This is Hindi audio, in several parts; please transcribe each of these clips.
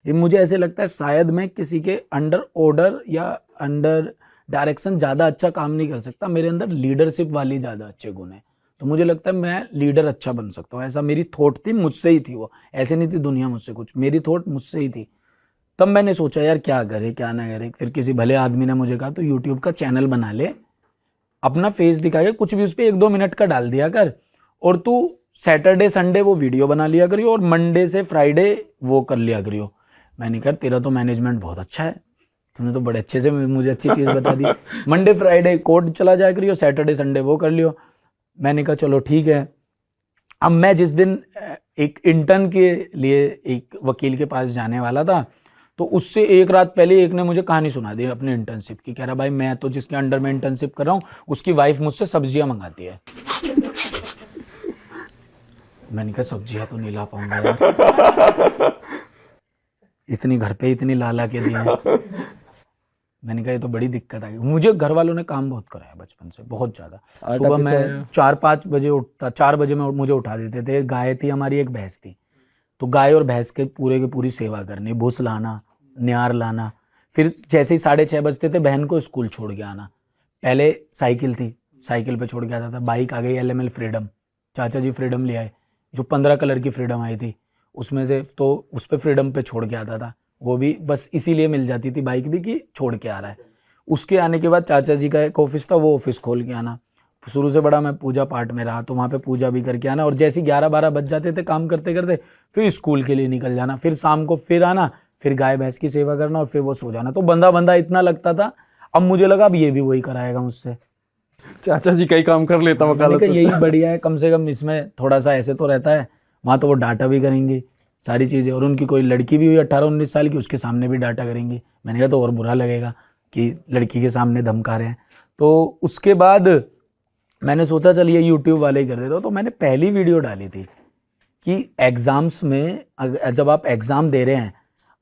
ये मुझे ऐसे लगता है शायद मैं किसी के अंडर ऑर्डर या अंडर डायरेक्शन ज़्यादा अच्छा काम नहीं कर सकता, मेरे अंदर लीडरशिप वाली ज़्यादा अच्छे गुण हैं। तो मुझे लगता है मैं लीडर अच्छा बन सकता हूँ, ऐसा मेरी थॉट थी, मुझसे ही थी वो, ऐसे नहीं थी दुनिया मुझसे कुछ, मेरी थॉट मुझसे ही थी। तब मैंने सोचा यार क्या करे क्या ना करे, फिर किसी भले आदमी ने मुझे कहा तो यूट्यूब का चैनल बना ले, अपना फेस दिखा के कुछ भी उस पर 1-2 मिनट का डाल दिया कर, और तू सैटरडे संडे वो वीडियो बना लिया करियो और मंडे से फ्राइडे वो कर लिया करियो। मैंने कहा तेरा तो मैनेजमेंट बहुत अच्छा है, तूने तो बड़े अच्छे से मुझे अच्छी चीज़ बता दी। मंडे फ्राइडे कोर्ट चला जाया करियो, सैटरडे संडे वो कर लियो। मैंने कहा चलो ठीक है। अब मैं जिस दिन एक इंटर्न के लिए एक वकील के पास जाने वाला था, तो उससे एक रात पहले एक ने मुझे कहानी सुना दी अपनी इंटर्नशिप की। कह रहा भाई मैं तो जिसके अंडर में इंटर्नशिप कर रहा हूँ उसकी वाइफ मुझसे सब्जियां मंगाती है। मैंने कहा सब्जियां तो नहीं ला पाऊंगा यार, इतनी घर पे इतनी ला के दी है। मैंने कहा ये तो बड़ी दिक्कत आ गई। मुझे घर वालों ने काम बहुत कराया बचपन से, बहुत ज़्यादा। सुबह मैं 4-5 बजे उठता, 4 बजे में मुझे उठा देते थे। गाय थी हमारी, एक भैंस थी, तो गाय और भैंस के पूरे की पूरी सेवा करनी, भूस लाना, न्यार लाना। फिर जैसे ही 6:30 बजते थे बहन को स्कूल छोड़ के आना। पहले साइकिल थी, साइकिल पे छोड़ के आता था। बाइक आ गई LML फ्रीडम, चाचा जी फ्रीडम ले आए, जो 15 कलर की फ्रीडम आई थी उसमें से, तो उस पर फ्रीडम पे छोड़ के आता था। वो भी बस इसीलिए मिल जाती थी बाइक भी कि छोड़ के आ रहा है। उसके आने के बाद चाचा जी का एक ऑफिस था, वो ऑफिस खोल के आना। शुरू से बड़ा मैं पूजा पाठ में रहा, तो वहाँ पे पूजा भी करके आना, और जैसे 11-12 बज जाते थे काम करते करते, फिर स्कूल के लिए निकल जाना, फिर शाम को फिर आना, फिर गाय भैंस की सेवा करना, और फिर वो सो जाना। तो बंदा बंदा इतना लगता था। अब मुझे लगा अब ये भी वही कराएगा मुझसे। चाचा जी कई काम कर लेता मैंने वकालत कहा से। यही बढ़िया है, कम से कम इसमें थोड़ा सा ऐसे तो रहता है, वहाँ तो वो डाटा भी करेंगी सारी चीज़ें, और उनकी कोई लड़की भी हुई 18-19 साल की, उसके सामने भी डाटा करेंगी। मैंने कहा तो और बुरा लगेगा कि लड़की के सामने धमका रहे हैं। तो उसके बाद मैंने सोचा चल ये यूट्यूब वाले ही कर देता हूँ। तो मैंने पहली वीडियो डाली थी कि एग्ज़ाम्स में जब आप एग्ज़ाम दे रहे हैं,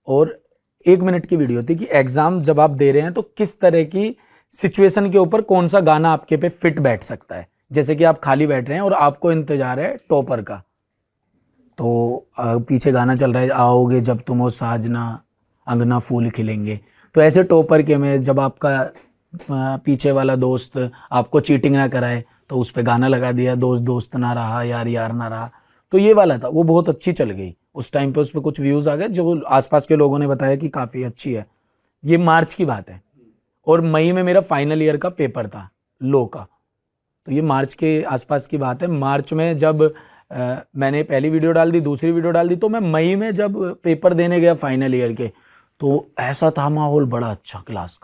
और 1 मिनट की वीडियो थी कि एग्ज़ाम जब आप दे रहे हैं तो किस तरह की सिचुएशन के ऊपर कौन सा गाना आपके पे फिट बैठ सकता है। जैसे कि आप खाली बैठ रहे हैं और आपको इंतजार है टॉपर का, तो पीछे गाना चल रहा है, आओगे जब तुम हो साजना, अंगना फूल खिलेंगे। तो ऐसे टॉपर के में जब आपका पीछे वाला दोस्त आपको चीटिंग ना कराए, तो उस पर गाना लगा दिया, दोस्त दोस्त ना रहा, यार यार ना रहा। तो ये वाला था, वो बहुत अच्छी चल गई उस टाइम पे। उस पर कुछ व्यूज़ आ गए, जो आसपास के लोगों ने बताया कि काफ़ी अच्छी है। ये मार्च की बात है, और मई में मेरा फाइनल ईयर का पेपर था लॉ का। तो ये मार्च के आसपास की बात है। मार्च में जब मैंने पहली वीडियो डाल दी, दूसरी वीडियो डाल दी, तो मैं मई में जब पेपर देने गया फाइनल ईयर के, तो ऐसा था माहौल बड़ा अच्छा क्लास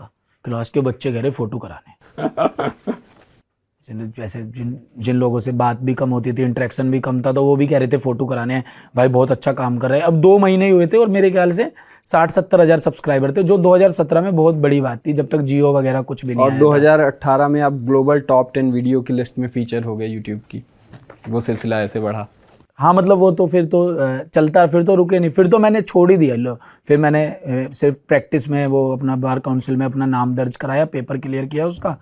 के बच्चे कह रहे फोटो कराने। जैसे जिन लोगों से बात भी कम होती थी, इंटरेक्शन भी कम था, तो वो भी कह रहे थे फोटो कराने हैं, भाई बहुत अच्छा काम कर रहे हैं। अब 2 महीने ही हुए थे और मेरे ख्याल से 60-70 हज़ार सब्सक्राइबर थे, जो 2017 में बहुत बड़ी बात थी, जब तक जियो वगैरह कुछ भी नहीं और आया 2018 में आप ग्लोबल टॉप 10 वीडियो की लिस्ट में फीचर हो गए यूट्यूब की। वो सिलसिला ऐसे बढ़ा। हाँ मतलब वो तो फिर तो चलता, फिर तो रुके नहीं, फिर तो मैंने छोड़ ही दिया लो। फिर मैंने सिर्फ प्रैक्टिस में वो अपना बार काउंसिल में अपना नाम दर्ज कराया, पेपर क्लियर किया उसका,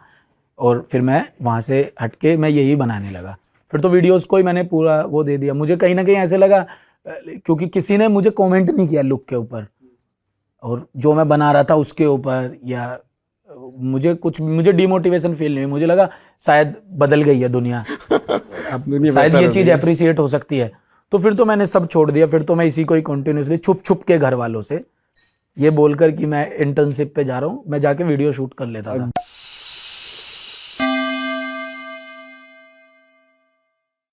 और फिर मैं वहाँ से हटके मैं यही बनाने लगा। फिर तो वीडियोस को ही मैंने पूरा वो दे दिया। मुझे कहीं ना कहीं ऐसे लगा, क्योंकि किसी ने मुझे कमेंट नहीं किया लुक के ऊपर और जो मैं बना रहा था उसके ऊपर, या मुझे डिमोटिवेशन फील नहीं हुई। मुझे लगा शायद बदल गई है दुनिया, अब शायद ये चीज़ अप्रिसिएट हो सकती है। तो फिर तो मैंने सब छोड़ दिया। फिर तो मैं इसी को ही कंटिन्यूसली छुप छुप के घर वालों से ये बोलकर कि मैं इंटर्नशिप पे जा रहा हूँ, मैं जाके वीडियो शूट कर लेता था।